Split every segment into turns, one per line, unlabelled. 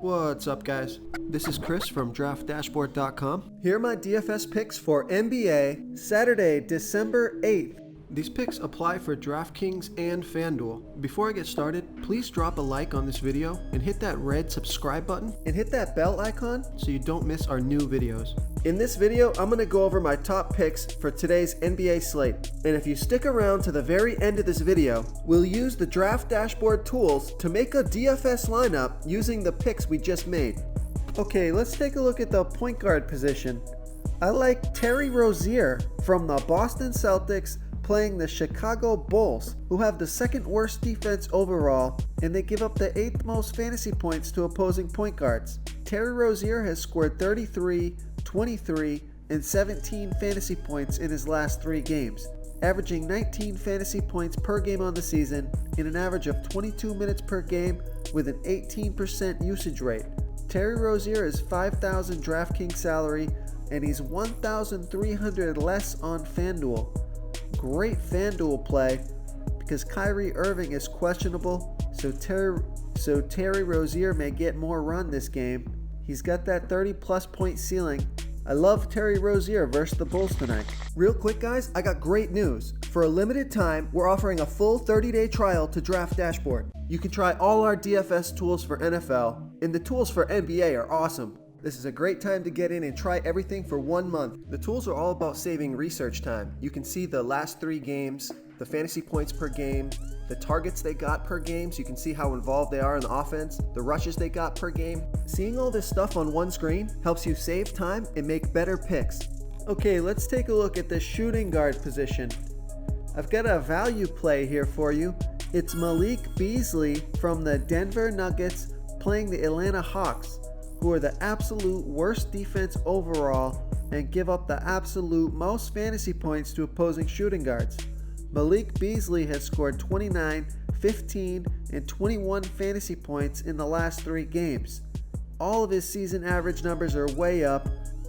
What's up, guys? This is Chris from DraftDashboard.com. Here are my DFS picks for NBA Saturday, December 8th. These picks apply for DraftKings and FanDuel. Before I get started, please drop a like on this video and hit that red subscribe button and hit that bell icon so you don't miss our new videos. In this video, I'm going to go over my top picks for today's NBA slate. And if you stick around to the very end of this video, we'll use the Draft Dashboard tools to make a DFS lineup using the picks we just made. Okay, let's take a look at the point guard position. I like Terry Rozier from the Boston Celtics playing the Chicago Bulls, who have the second worst defense overall, and they give up the 8th most fantasy points to opposing point guards. Terry Rozier has scored 33, 23, and 17 fantasy points in his last 3 games, averaging 19 fantasy points per game on the season in an average of 22 minutes per game with an 18% usage rate. Terry Rozier is $5,000 DraftKings salary, and he's $1,300 less on FanDuel. Great FanDuel play because Kyrie Irving is questionable, so Terry Rozier may get more run this game. He's got that 30-plus point ceiling. I love Terry Rozier versus the Bulls tonight. Real quick, guys, I got great news. For a limited time, we're offering a full 30-day trial to Draft Dashboard. You can try all our DFS tools for NFL, and the tools for NBA are awesome. This is a great time to get in and try everything for 1 month. The tools are all about saving research time. You can see the last 3 games, the fantasy points per game, the targets they got per game, so you can see how involved they are in the offense, the rushes they got per game. Seeing all this stuff on one screen helps you save time and make better picks. Okay, let's take a look at the shooting guard position. I've got a value play here for you. It's Malik Beasley from the Denver Nuggets playing the Atlanta Hawks, who are the absolute worst defense overall and give up the absolute most fantasy points to opposing shooting guards. Malik Beasley has scored 29, 15, and 21 fantasy points in the last 3 games. All of his season average numbers are way up.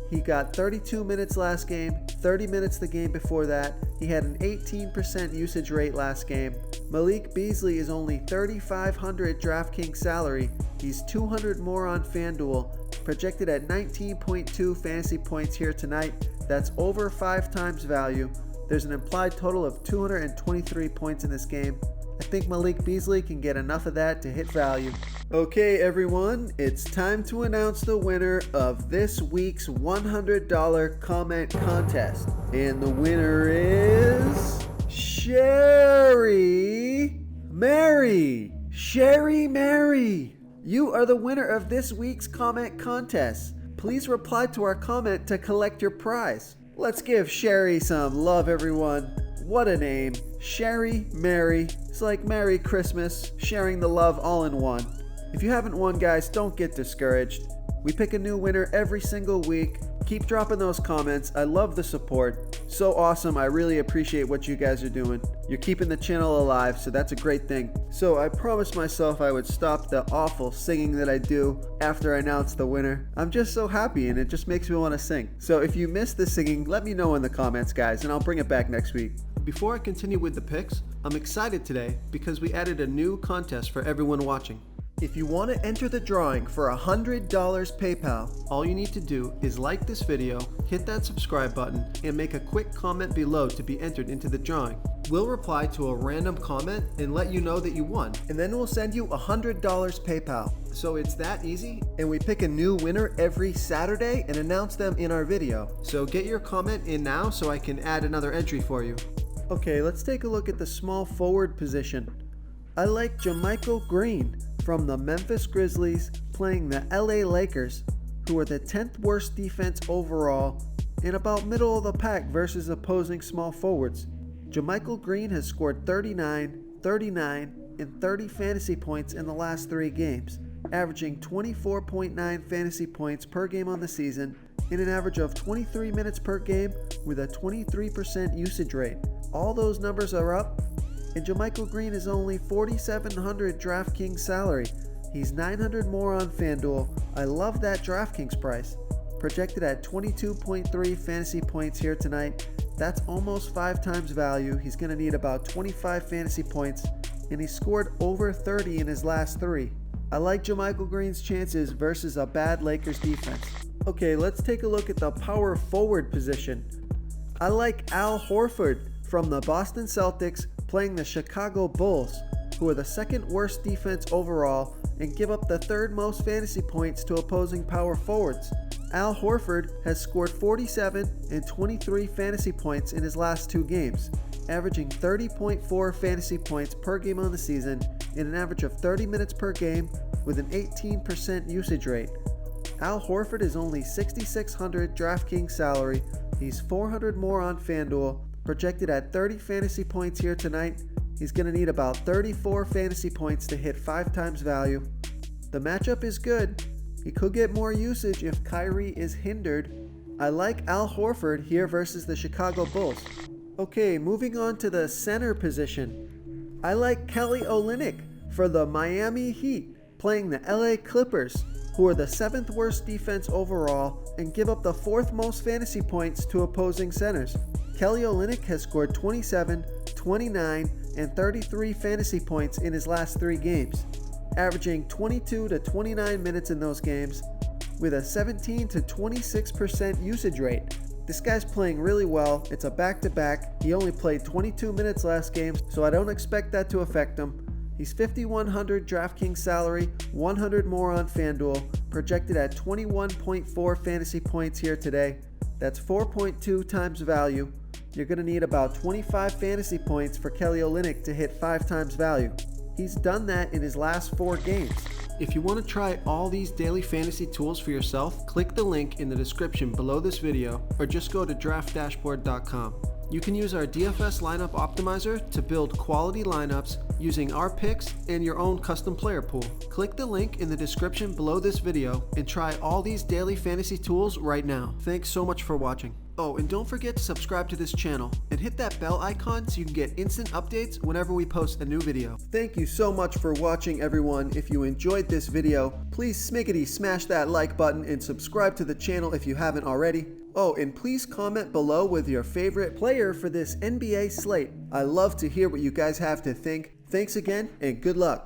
He got 32 minutes last game, 30 minutes the game before that. He had an 18% usage rate last game. Malik Beasley is only $3,500 DraftKings salary. He's $200 more on FanDuel, projected at 19.2 fantasy points here tonight. That's over 5 times value. There's an implied total of 223 points in this game. I think Malik Beasley can get enough of that to hit value. Okay, everyone, it's time to announce the winner of this week's $100 comment contest. And the winner is Sherry Mary. Sherry Mary, you are the winner of this week's comment contest. Please reply to our comment to collect your prize. Let's give Sherry some love, everyone. What a name. Sherry Mary. It's like Merry Christmas, sharing the love all in one. If you haven't won, guys, don't get discouraged. We pick a new winner every single week. Keep dropping those comments. I love the support. So awesome. I really appreciate what you guys are doing. You're keeping the channel alive, so that's a great thing. So I promised myself I would stop the awful singing that I do after I announce the winner. I'm just so happy, and it just makes me want to sing. So if you missed the singing, let me know in the comments, guys, and I'll bring it back next week. Before I continue with the picks, I'm excited today because we added a new contest for everyone watching. If you want to enter the drawing for $100 PayPal, all you need to do is like this video, hit that subscribe button, and make a quick comment below to be entered into the drawing. We'll reply to a random comment and let you know that you won, and then we'll send you $100 PayPal. So it's that easy, and we pick a new winner every Saturday and announce them in our video. So get your comment in now so I can add another entry for you. Okay, let's take a look at the small forward position. I like JaMychal Green from the Memphis Grizzlies playing the LA Lakers, who are the 10th worst defense overall and about middle of the pack versus opposing small forwards. JaMychal Green has scored 39, 39, and 30 fantasy points in the last 3 games, averaging 24.9 fantasy points per game on the season in an average of 23 minutes per game with a 23% usage rate. All those numbers are up, and JaMychal Green is only $4,700 DraftKings salary. He's $900 more on FanDuel. I love that DraftKings price. Projected at 22.3 fantasy points here tonight. That's almost 5 times value. He's going to need about 25 fantasy points, and he scored over 30 in his last 3. I like JaMychal Green's chances versus a bad Lakers defense. Okay, let's take a look at the power forward position. I like Al Horford from the Boston Celtics playing the Chicago Bulls, who are the second worst defense overall and give up the third most fantasy points to opposing power forwards. Al Horford has scored 47 and 23 fantasy points in his last 2 games, averaging 30.4 fantasy points per game on the season and an average of 30 minutes per game with an 18% usage rate. Al Horford is only $6,600 DraftKings salary. He's $400 more on FanDuel, projected at 30 fantasy points here tonight. He's going to need about 34 fantasy points to hit 5 times value. The matchup is good. He could get more usage if Kyrie is hindered. I like Al Horford here versus the Chicago Bulls. Okay, moving on to the center position. I like Kelly Olynyk for the Miami Heat playing the LA Clippers, who are the 7th worst defense overall and give up the 4th most fantasy points to opposing centers. Kelly Olynyk has scored 27, 29, and 33 fantasy points in his last 3 games, averaging 22 to 29 minutes in those games with a 17 to 26% usage rate. This guy's playing really well. It's a back-to-back. He only played 22 minutes last game, so I don't expect that to affect him. He's $5,100 DraftKings salary, 100 more on FanDuel, projected at 21.4 fantasy points here today. That's 4.2 times value. You're going to need about 25 fantasy points for Kelly Olynyk to hit 5 times value. He's done that in his last 4 games. If you want to try all these daily fantasy tools for yourself, click the link in the description below this video or just go to draftdashboard.com. You can use our DFS lineup optimizer to build quality lineups using our picks and your own custom player pool. Click the link in the description below this video and try all these daily fantasy tools right now. Thanks so much for watching. Oh, and don't forget to subscribe to this channel and hit that bell icon so you can get instant updates whenever we post a new video. Thank you so much for watching, everyone. If you enjoyed this video, please smash that like button and subscribe to the channel if you haven't already. Oh, and please comment below with your favorite player for this NBA slate. I love to hear what you guys have to think. Thanks again, and good luck.